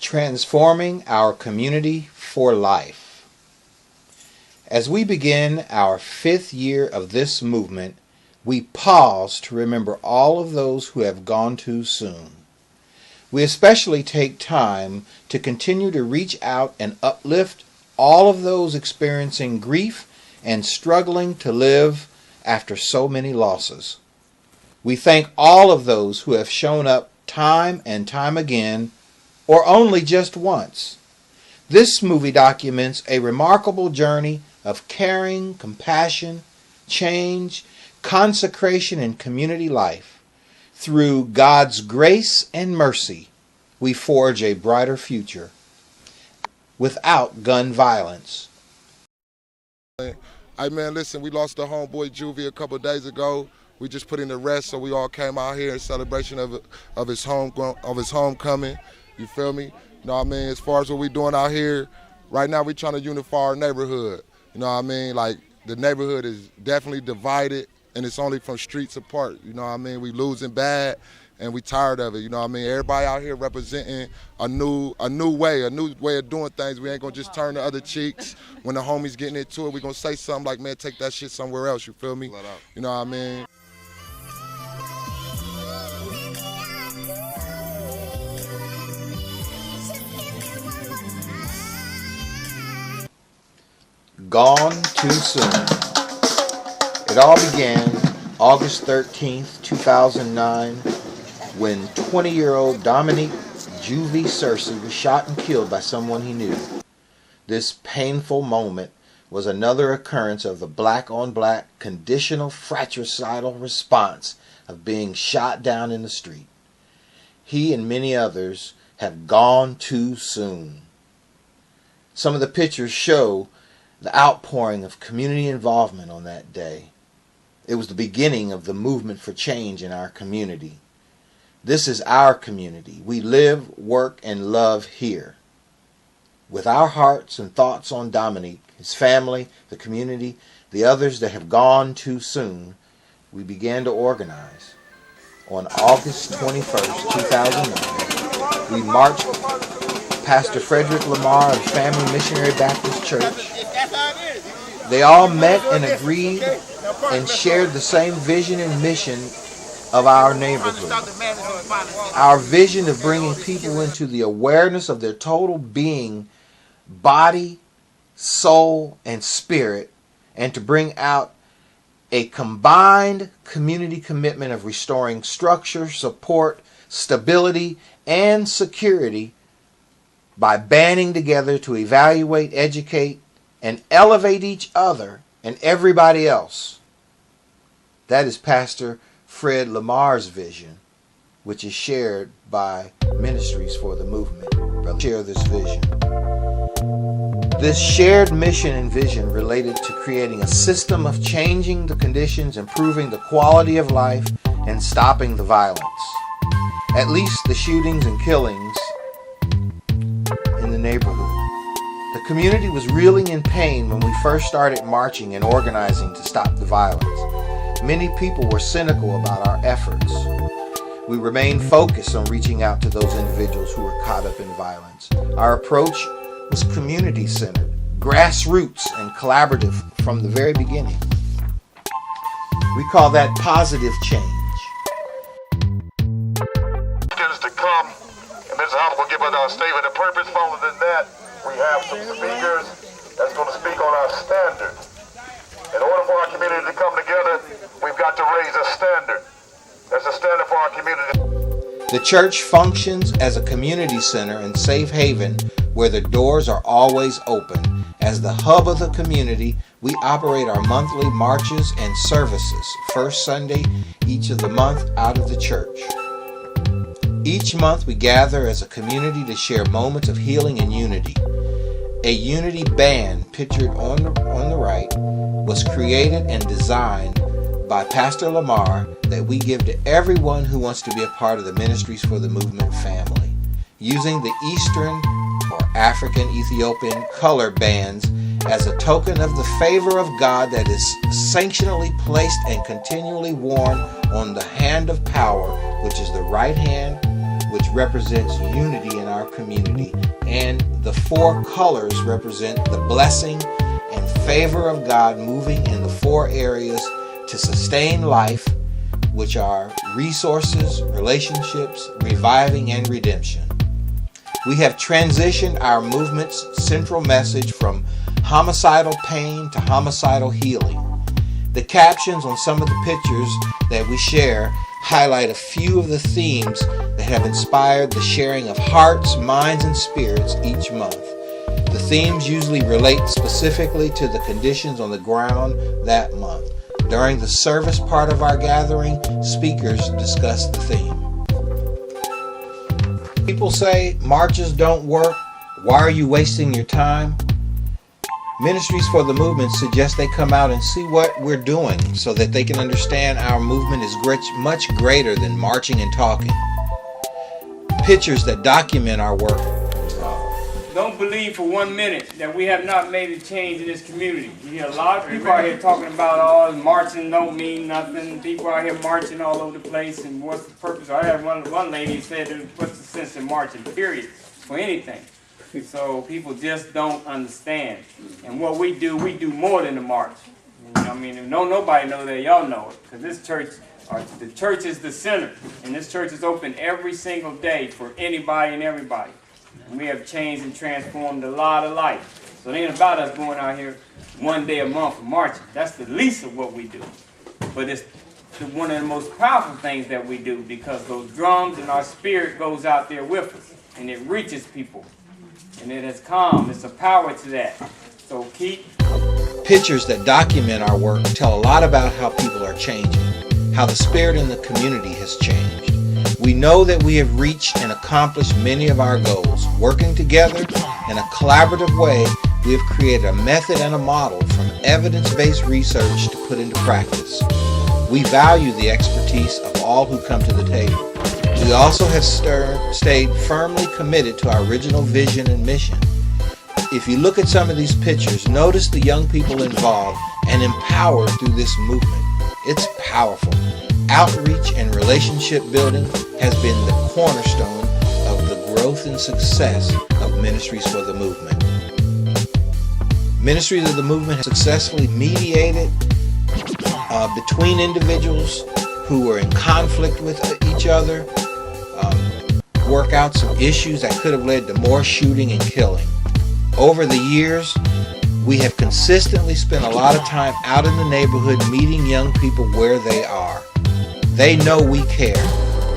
Transforming our community for life. As we begin our 5th year of this movement, we pause to remember all of those who have gone too soon. We especially take time to continue to reach out and uplift all of those experiencing grief and struggling to live after so many losses. We thank all of those who have shown up time and time again, or only just once. This movie documents a remarkable journey of caring, compassion, change, consecration, and community life. Through God's grace and mercy, we forge a brighter future without gun violence. Hey man, listen, we lost the homeboy Juvie a couple of days ago. We just put him to rest, so we all came out here in celebration of his homecoming. You feel me? You know what I mean? As far as what we doing out here, right now we trying to unify our neighborhood. You know what I mean? Like, the neighborhood is definitely divided, and it's only from streets apart. You know what I mean? We losing bad, and we tired of it. You know what I mean? Everybody out here representing a new way of doing things. We ain't gonna just turn the other cheeks. When the homies getting into it, we gonna say something like, man, take that shit somewhere else. You feel me? You know what I mean? Gone too soon. It all began August 13th, 2009, when 20-year-old Dominique Juvie Searcy was shot and killed by someone he knew. This painful moment was another occurrence of the black-on-black conditional fratricidal response of being shot down in the street. He and many others have gone too soon. Some of the pictures show the outpouring of community involvement on that day. It was the beginning of the movement for change in our community. This is our community. We live, work, and love here. With our hearts and thoughts on Dominique, his family, the community, the others that have gone too soon, we began to organize. On August 21st, 2009, we marched Pastor Frederick LaMarr of Family Missionary Baptist Church. They all met and agreed and shared the same vision and mission of our neighborhood. Our vision of bringing people into the awareness of their total being, body, soul, and spirit, and to bring out a combined community commitment of restoring structure, support, stability, and security by banding together to evaluate, educate, and elevate each other and everybody else. That is Pastor Fred LaMarr's vision, which is shared by Ministries for the Movement. Brother, share this vision. This shared mission and vision related to creating a system of changing the conditions, improving the quality of life, and stopping the violence. At least the shootings and killings in the neighborhood. The community was reeling in pain when we first started marching and organizing to stop the violence. Many people were cynical about our efforts. We remained focused on reaching out to those individuals who were caught up in violence. Our approach was community-centered, grassroots, and collaborative from the very beginning. We call that positive change. To come, and Mr. Hopper will give us our statement. The purpose further than that, we have some speakers that's going to speak on our standards. In order for our community to come together, we've got to raise a standard. That's a standard for our community. The church functions as a community center and safe haven where the doors are always open. As the hub of the community, we operate our monthly marches and services, first Sunday each of the month out of the church. Each month we gather as a community to share moments of healing and unity. A unity band pictured on the right was created and designed by Pastor LaMarr that we give to everyone who wants to be a part of the Ministries for the Movement family. Using the Eastern or African Ethiopian color bands as a token of the favor of God that is sanctionally placed and continually worn on the hand of power, which is the right hand, which represents unity in our community, and the 4 colors represent the blessing and favor of God moving in the 4 areas to sustain life, which are resources, relationships, reviving, and redemption. We have transitioned our movement's central message from homicidal pain to homicidal healing. The captions on some of the pictures that we share highlight a few of the themes that have inspired the sharing of hearts, minds, and spirits each month. The themes usually relate specifically to the conditions on the ground that month. During the service part of our gathering, speakers discuss the theme. People say marches don't work. Why are you wasting your time? Ministries for the Movement suggest they come out and see what we're doing so that they can understand our movement is much greater than marching and talking. Pictures that document our work. Don't believe for 1 minute that we have not made a change in this community. You hear a lot of people out here talking about marching don't mean nothing. People out here marching all over the place, and what's the purpose? I had one lady said, what's the sense in marching, period, for anything? So people just don't understand. And what we do more than the march. You know, I mean, if nobody knows that, y'all know it. Because this church, the church is the center. And this church is open every single day for anybody and everybody. And we have changed and transformed a lot of life. So it ain't about us going out here 1 day a month for marching. That's the least of what we do. But it's one of the most powerful things that we do, because those drums and our spirit goes out there with us. And it reaches people. And it is calm. It's a power to that. So keep. Pictures that document our work tell a lot about how people are changing, how the spirit in the community has changed. We know that we have reached and accomplished many of our goals. Working together in a collaborative way, we have created a method and a model from evidence-based research to put into practice. We value the expertise of all who come to the table. We also have stayed firmly committed to our original vision and mission. If you look at some of these pictures, notice the young people involved and empowered through this movement. It's powerful. Outreach and relationship building has been the cornerstone of the growth and success of Ministries for the Movement. Ministries of the Movement has successfully mediated between individuals who were in conflict with each other, work out some issues that could have led to more shooting and killing. Over the years, we have consistently spent a lot of time out in the neighborhood meeting young people where they are. They know we care.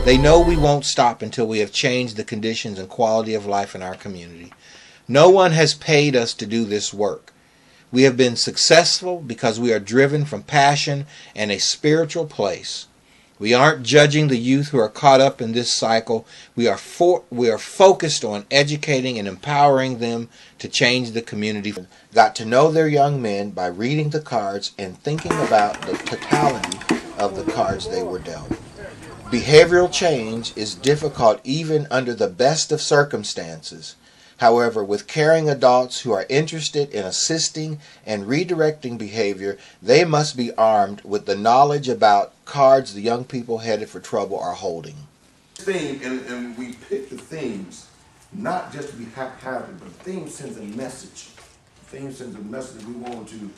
They know we won't stop until we have changed the conditions and quality of life in our community. No one has paid us to do this work. We have been successful because we are driven from passion and a spiritual place. We aren't judging the youth who are caught up in this cycle. We are focused on educating and empowering them to change the community. Got to know their young men by reading the cards and thinking about the totality of the cards they were dealt. Behavioral change is difficult even under the best of circumstances. However, with caring adults who are interested in assisting and redirecting behavior, they must be armed with the knowledge about cards the young people headed for trouble are holding. And we pick the themes, not just to be haphazard, but the theme sends a message. The theme sends a message that we want to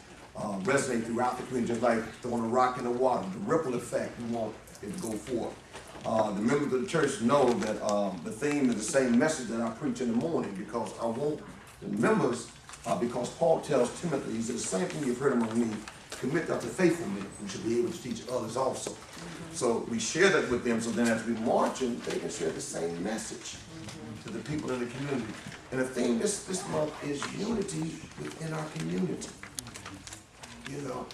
resonate throughout the community, just like throwing a rock in the water, the ripple effect we want it to go forth. The members of the church know that the theme is the same message that I preach in the morning, because I want the members, because Paul tells Timothy, he said the same thing you've heard among me, commit unto faithful men who should be able to teach others also. So we share that with them, so then as we marching, they can share the same message to the people in the community. And the theme this month is unity within our community. You know,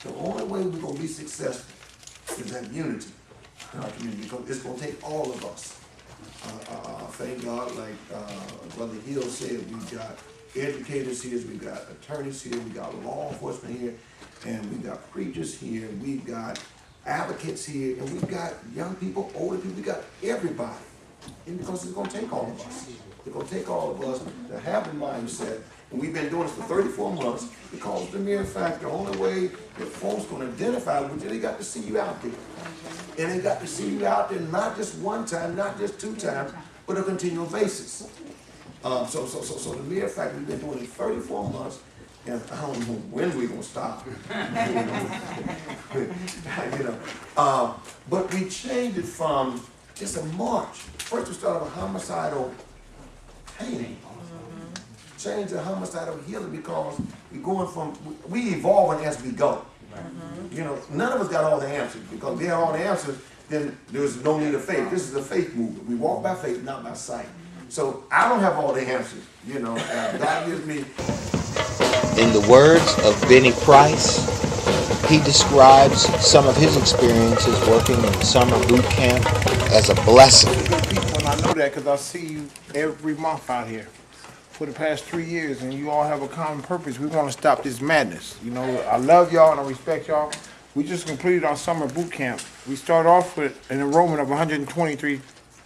the only way we're going to be successful is that unity in our community, because it's going to take all of us. Thank God, like Brother Hill said, we've got educators here, we've got attorneys here, we've got law enforcement here, and we've got preachers here, we've got advocates here, and we've got young people, older people, we've got everybody. And because it's going to take all of us. It's going to take all of us to have the mindset. And we've been doing this for 34 months, because the mere fact, the only way that folks going to identify with you, they got to see you out there. And they got to see you out there not just one time, not just two times, but a continual basis. So the mere fact we've been doing it 34 months, and I don't know when we're gonna stop. But we changed it from it's a march. First we started with homicidal painting. Change to homicidal healing because we're going from we evolving as we go. None of us got all the answers because if we have all the answers, then there's no need of faith. This is a faith movement. We walk by faith, not by sight. So I don't have all the answers, God gives me. In the words of Benny Price, he describes some of his experiences working in the summer boot camp as a blessing. And I know that because I see you every month out here for the past 3 years, and you all have a common purpose. We want to stop this madness. I love y'all and I respect y'all. We just completed our summer boot camp. We started off with an enrollment of 123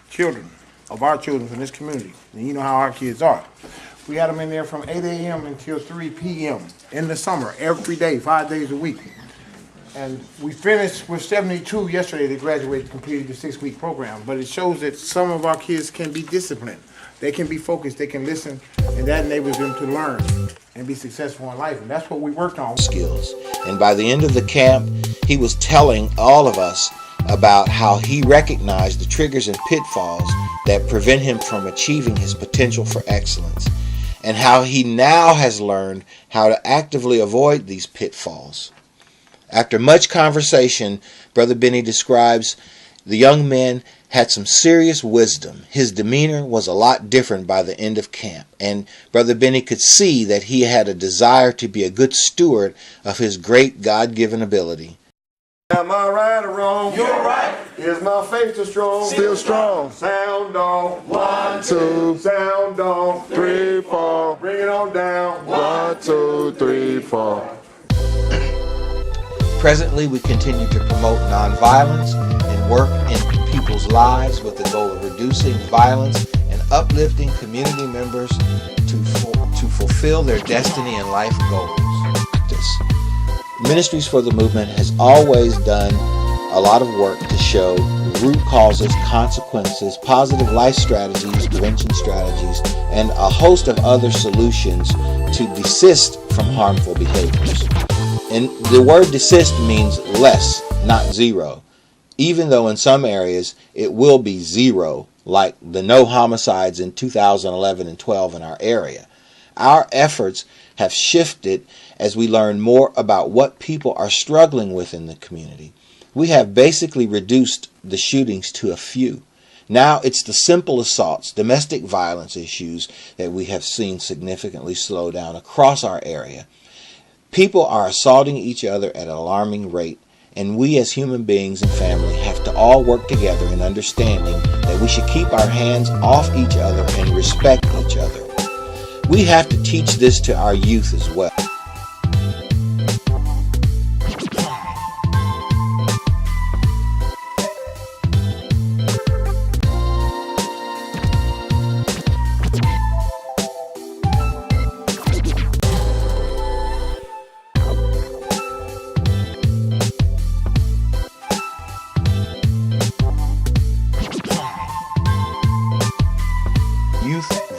children, of our children from this community. And you know how our kids are. We had them in there from 8 a.m. until 3 p.m. in the summer, every day, 5 days a week. And we finished with 72 yesterday that graduated, completed the 6-week program. But it shows that some of our kids can be disciplined. They can be focused, they can listen, and that enables them to learn and be successful in life. And that's what we worked on. Skills. And by the end of the camp, he was telling all of us about how he recognized the triggers and pitfalls that prevent him from achieving his potential for excellence, and how he now has learned how to actively avoid these pitfalls. After much conversation, Brother Benny describes the young men had some serious wisdom. His demeanor was a lot different by the end of camp, and Brother Benny could see that he had a desire to be a good steward of his great God-given ability. Am I right or wrong? You're right. Is my faith still strong? Still strong. Sound off. 1, 2, Sound off. 3, 4. Bring it on down. 1, 2, 3, 4. Presently, we continue to promote nonviolence and work in people's lives with the goal of reducing violence and uplifting community members to fulfill their destiny and life goals. Ministries for the Movement has always done a lot of work to show root causes, consequences, positive life strategies, prevention strategies, and a host of other solutions to desist from harmful behaviors. And the word desist means less, not zero, even though in some areas it will be zero, like the no homicides in 2011 and 12 in our area. Our efforts have shifted as we learn more about what people are struggling with in the community. We have basically reduced the shootings to a few. Now it's the simple assaults, domestic violence issues that we have seen significantly slow down across our area. People are assaulting each other at an alarming rate, and we as human beings and family have to all work together in understanding that we should keep our hands off each other and respect each other. We have to teach this to our youth as well.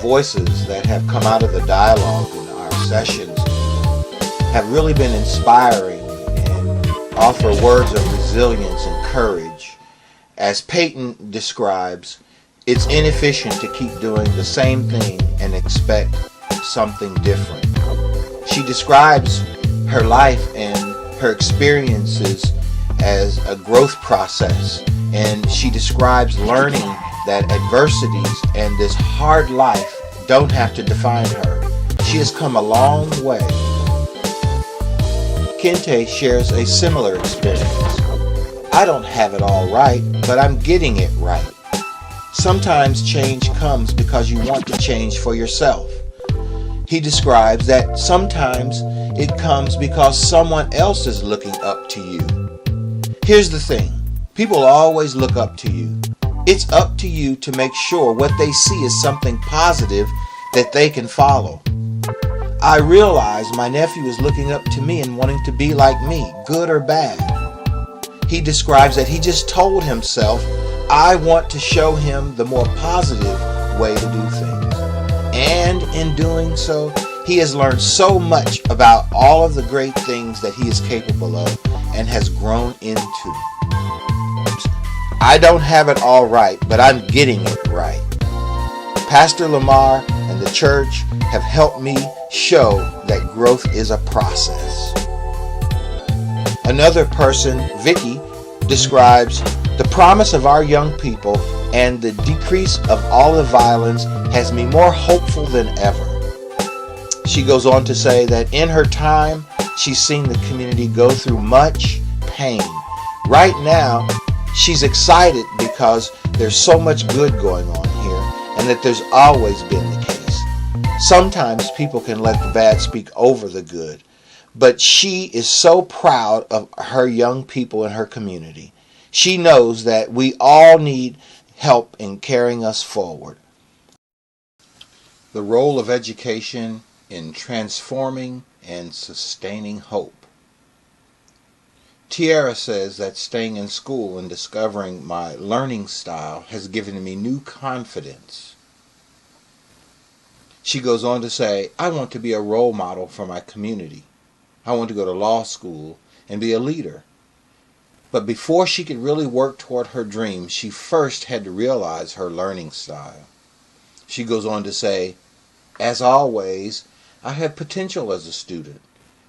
Voices that have come out of the dialogue in our sessions have really been inspiring and offer words of resilience and courage. As Peyton describes, it's inefficient to keep doing the same thing and expect something different. She describes her life and her experiences as a growth process, and she describes learning that adversities and this hard life don't have to define her. She has come a long way. Kente shares a similar experience. I don't have it all right, but I'm getting it right. Sometimes change comes because you want to change for yourself. He describes that sometimes it comes because someone else is looking up to you. Here's the thing. People always look up to you. It's up to you to make sure what they see is something positive that they can follow. I realize my nephew is looking up to me and wanting to be like me, good or bad. he describes that he just told himself, I want to show him the more positive way to do things. And in doing so, he has learned so much about all of the great things that he is capable of and has grown into. I don't have it all right, but I'm getting it right. Pastor LaMarr and the church have helped me show that growth is a process. Another person, Vicky, describes the promise of our young people and the decrease of all the violence has me more hopeful than ever. She goes on to say that in her time, she's seen the community go through much pain. Right now, she's excited because there's so much good going on here and that there's always been the case. Sometimes people can let the bad speak over the good, but she is so proud of her young people in her community. She knows that we all need help in carrying us forward. The role of education in transforming and sustaining hope. Tiara says that staying in school and discovering my learning style has given me new confidence. She goes on to say, I want to be a role model for my community. I want to go to law school and be a leader. But before she could really work toward her dreams, she first had to realize her learning style. She goes on to say, as always, I had potential as a student,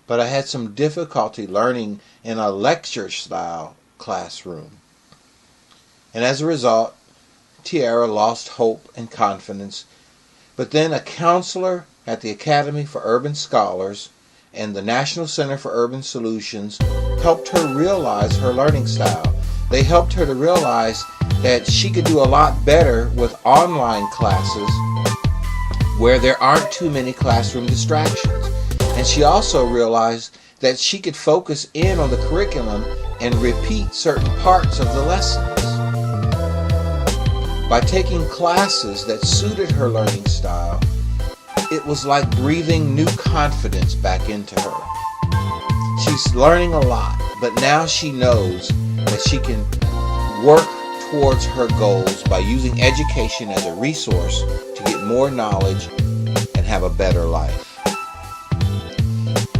but I had some difficulty learning in a lecture-style classroom. And as a result, Tiara lost hope and confidence. But then a counselor at the Academy for Urban Scholars and the National Center for Urban Solutions helped her realize her learning style. They helped her to realize that she could do a lot better with online classes where there aren't too many classroom distractions. And she also realized that she could focus in on the curriculum and repeat certain parts of the lessons. By taking classes that suited her learning style, it was like breathing new confidence back into her. She's learning a lot, but now she knows that she can work towards her goals by using education as a resource to get more knowledge and have a better life.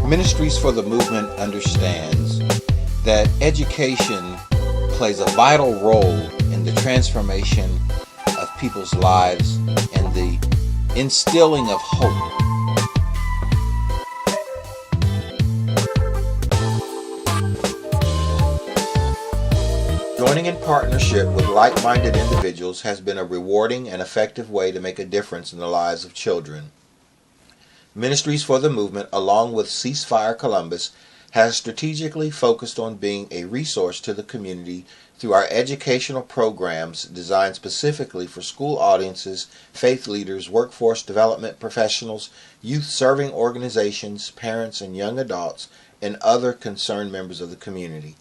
Ministries for the Movement understands that education plays a vital role in the transformation of people's lives and the instilling of hope. Joining in partnership with like-minded individuals has been a rewarding and effective way to make a difference in the lives of children. Ministries for the Movement, along with CeaseFire Columbus, has strategically focused on being a resource to the community through our educational programs designed specifically for school audiences, faith leaders, workforce development professionals, youth-serving organizations, parents and young adults, and other concerned members of the community.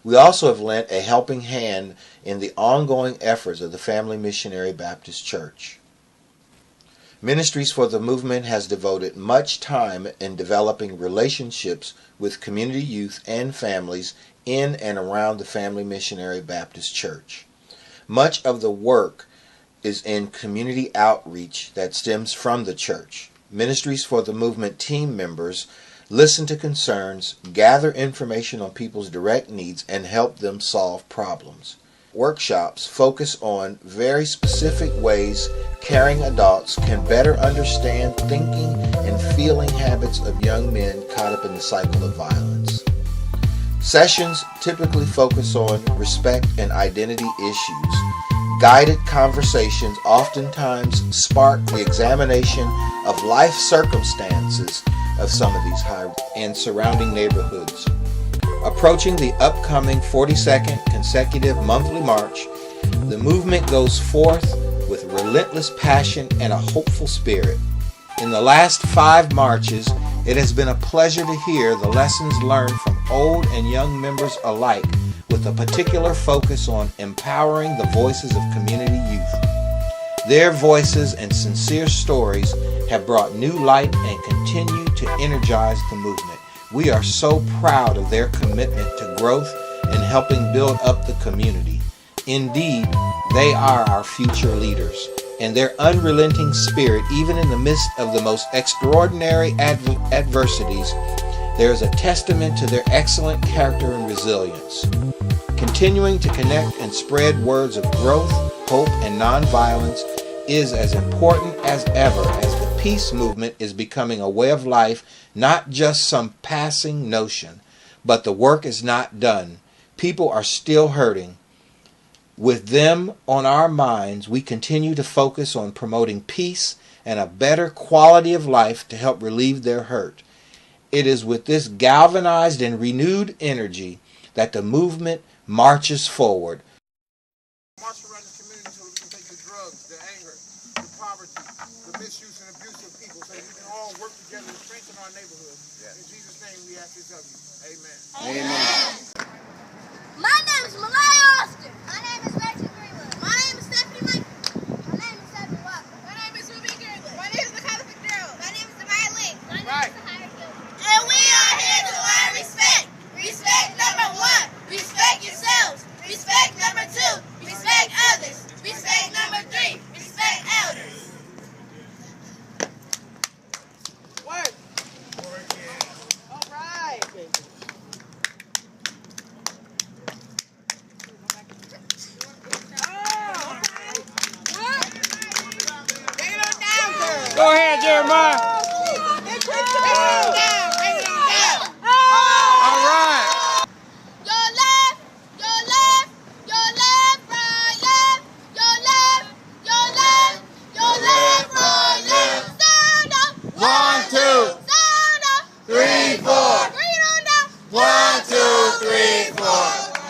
We also have lent a helping hand in the ongoing efforts of the Family Missionary Baptist Church. Ministries for the Movement has devoted much time in developing relationships with community youth and families in and around the Family Missionary Baptist Church. Much of the work is in community outreach that stems from the church. Ministries for the Movement team members listen to concerns, gather information on people's direct needs, and help them solve problems. Workshops focus on very specific ways caring adults can better understand thinking and feeling habits of young men caught up in the cycle of violence. Sessions typically focus on respect and identity issues. Guided conversations oftentimes spark the examination of life circumstances of some of these high and surrounding neighborhoods. Approaching the upcoming 42nd consecutive monthly march, the movement goes forth with relentless passion and a hopeful spirit. In the last 5 marches, it has been a pleasure to hear the lessons learned from old and young members alike, with a particular focus on empowering the voices of community youth. Their voices and sincere stories have brought new light and continue to energize the movement. We are so proud of their commitment to growth in helping build up the community. Indeed, they are our future leaders, and their unrelenting spirit, even in the midst of the most extraordinary adversities, there is a testament to their excellent character and resilience. Continuing to connect and spread words of growth, hope, and nonviolence is as important as ever, as the peace movement is becoming a way of life, not just some passing notion. But the work is not done. People are still hurting. With them on our minds, we continue to focus on promoting peace and a better quality of life to help relieve their hurt. It is with this galvanized and renewed energy that the movement marches forward. March around the community so we can take the drugs, the anger, the poverty, the misuse and abuse of people, so we can all work together to strengthen our neighborhood. In Jesus' name we ask this of you. Amen. Amen. My name is Malaya Austin. My name is Rachel Greenwood. My name is Stephanie Michael. My name is Stephanie Walker. My name is Ruby Greenwood. My name is Mikala Fitzgerald. My name is Samaya Link. My name is Sahara Gill. And we are here to learn respect. Respect number 1. Respect yourselves. Respect number 2. Respect others. Respect number 3. Respect elders. Work. All right. Go ahead, Jeremiah. All right. Your left, your left, your left, right, left, your left, your left, your left, right, left. Stand up. 1, 2, Stand up. 3, 4. Read on down. 1, 2, 3, 4.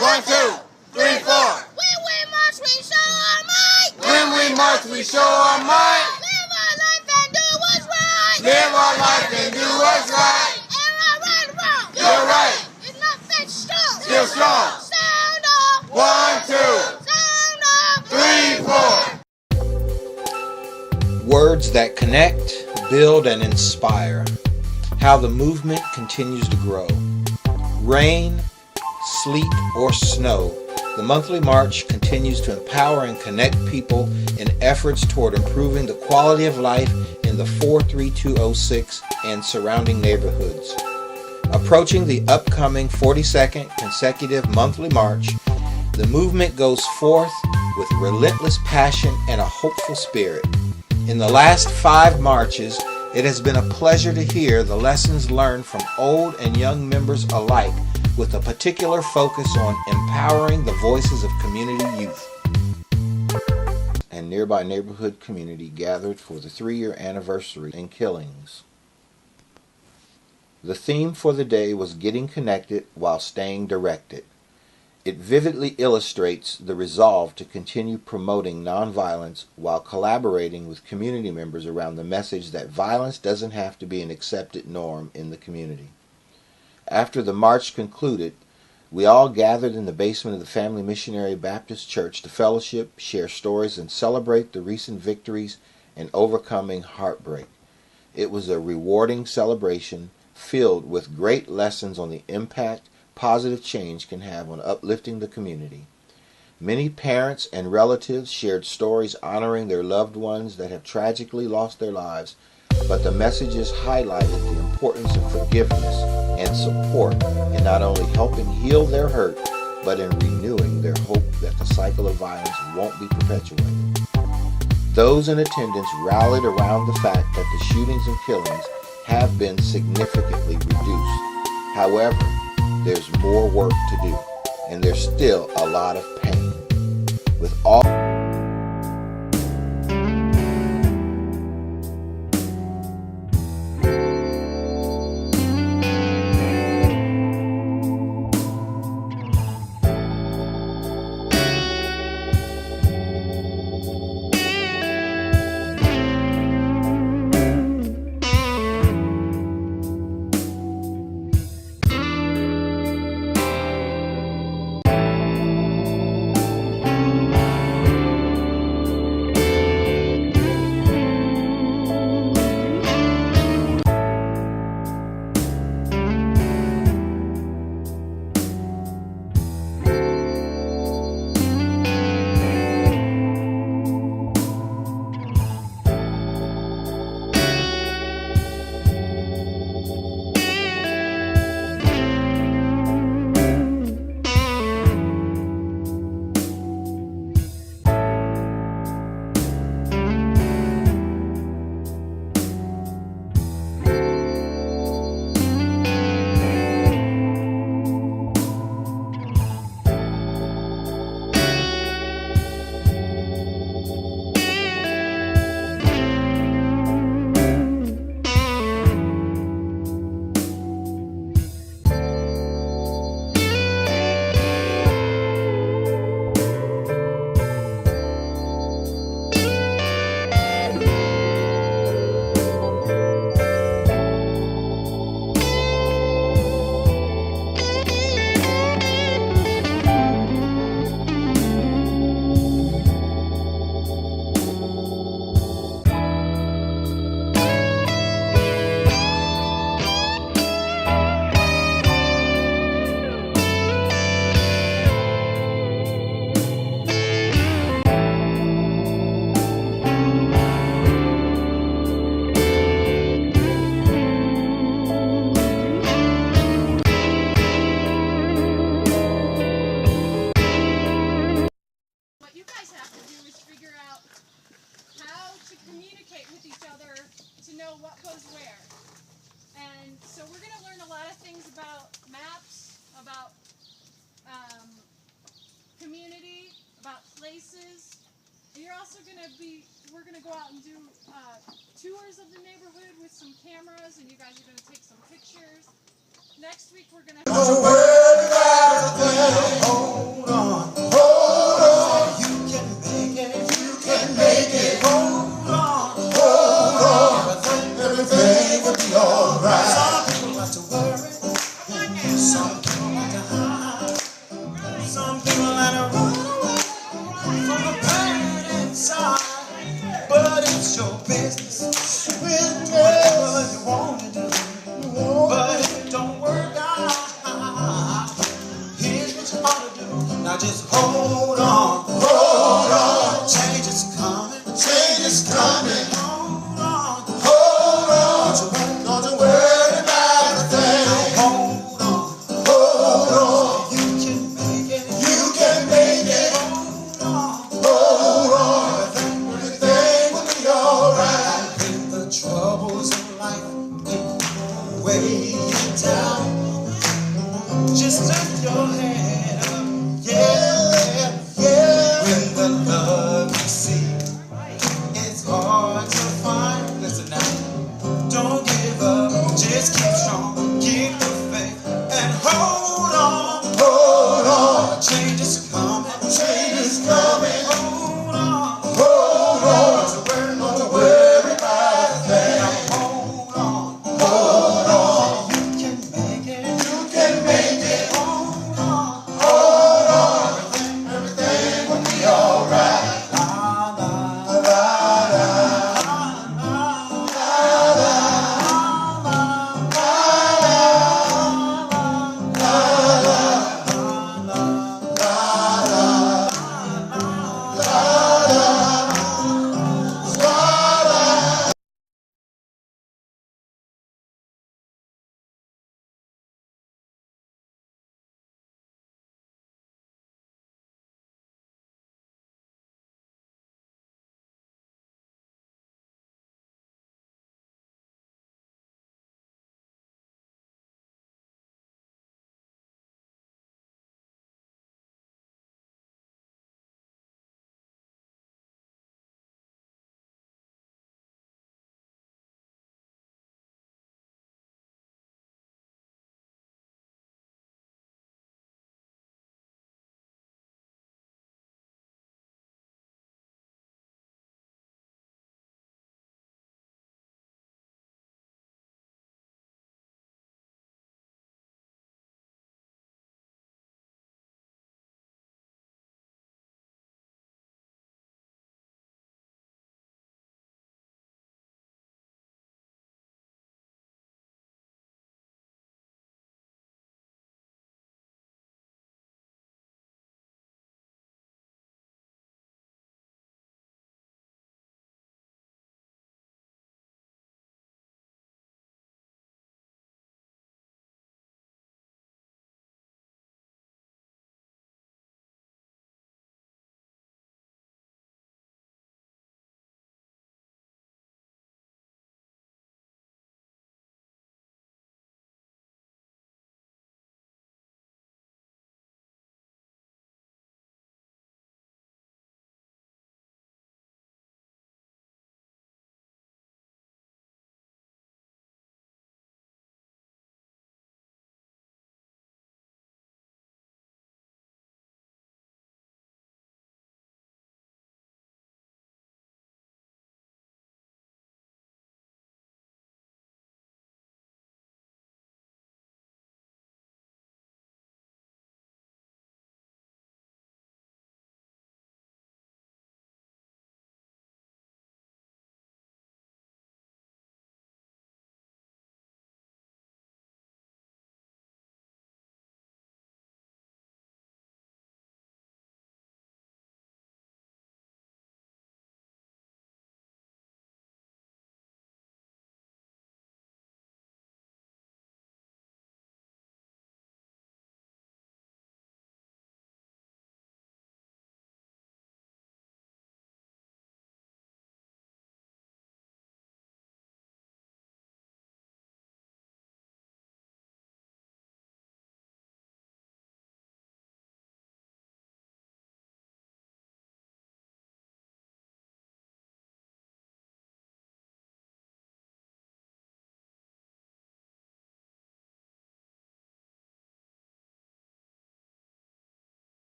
1, 2, 3, 4. When we march, we show our might. When we march, we show our might. Live our life and do what's right. Live our life and do what's right. Am I right or wrong? You're right. It's not that strong. Still strong. Sound off. 1, 2, Sound off. 3, 4. Words that connect, build, and inspire. How the movement continues to grow. Rain, sleet, or snow, the monthly march continues to empower and connect people in efforts toward improving the quality of life in the 43206 and surrounding neighborhoods. Approaching the upcoming 42nd consecutive monthly march, the movement goes forth with relentless passion and a hopeful spirit. In the last 5 marches, it has been a pleasure to hear the lessons learned from old and young members alike, with a particular focus on empowering the voices of community youth and nearby neighborhood community gathered for the 3-year anniversary in Killings. The theme for the day was Getting Connected While Staying Directed. It vividly illustrates the resolve to continue promoting nonviolence while collaborating with community members around the message that violence doesn't have to be an accepted norm in the community. After the march concluded, we all gathered in the basement of the Family Missionary Baptist Church to fellowship, share stories, and celebrate the recent victories and overcoming heartbreak. It was a rewarding celebration filled with great lessons on the impact positive change can have on uplifting the community. Many parents and relatives shared stories honoring their loved ones that have tragically lost their lives, but the messages highlighted the importance of forgiveness and support in not only helping heal their hurt, but in renewing their hope that the cycle of violence won't be perpetuated. Those in attendance rallied around the fact that the shootings and killings have been significantly reduced. However, there's more work to do, and there's still a lot of pain. With all with each other to know what goes where. And so we're going to learn a lot of things about maps, about community, about places. And you're also going to we're going to go out and do tours of the neighborhood with some cameras, and you guys are going to take some pictures. Next week we're going to... Don't worry about a thing. Hold on. Hold on. You can make it. You can make it. Hold on. Hold on. Everything will be alright. Some people like to worry. Some people like to hide. Some people like to run away from the pain inside. But it's your business. Whatever you want to do. But if it don't work out, here's what you ought to do. Now just hold on. Hold on. Change is coming. Change is coming. Hold on. Hold on. Don't you worry about a thing. Now hold on. Hold on. You can make it. You can make it. Hold on. Hold on. Everything will be alright. When the troubles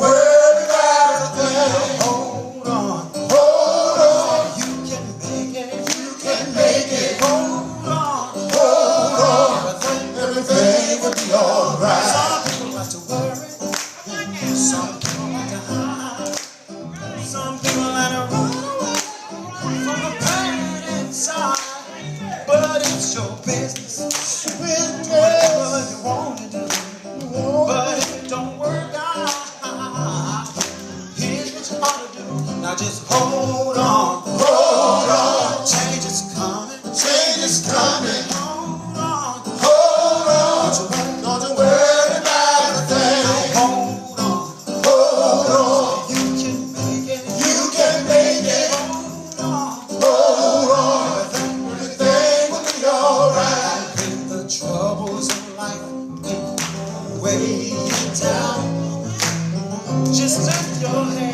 worry about a thing. Hold on, hold on. You can make it, you can make it. Hold on, hold on. Everything will be alright. Some people like to worry, some people like to hide, some people like to run away from the pain inside. But it's your business, whatever you want to do. But if it don't work out, here's what you ought to do. Now just hold on, hold on. Change is coming, change is coming. Hold on, hold on. Don't you worry about a thing. Now hold on, hold on. You can make it, you can make it. Hold on, hold on. Everything will be alright. When the troubles of life weigh you down, just lift your head.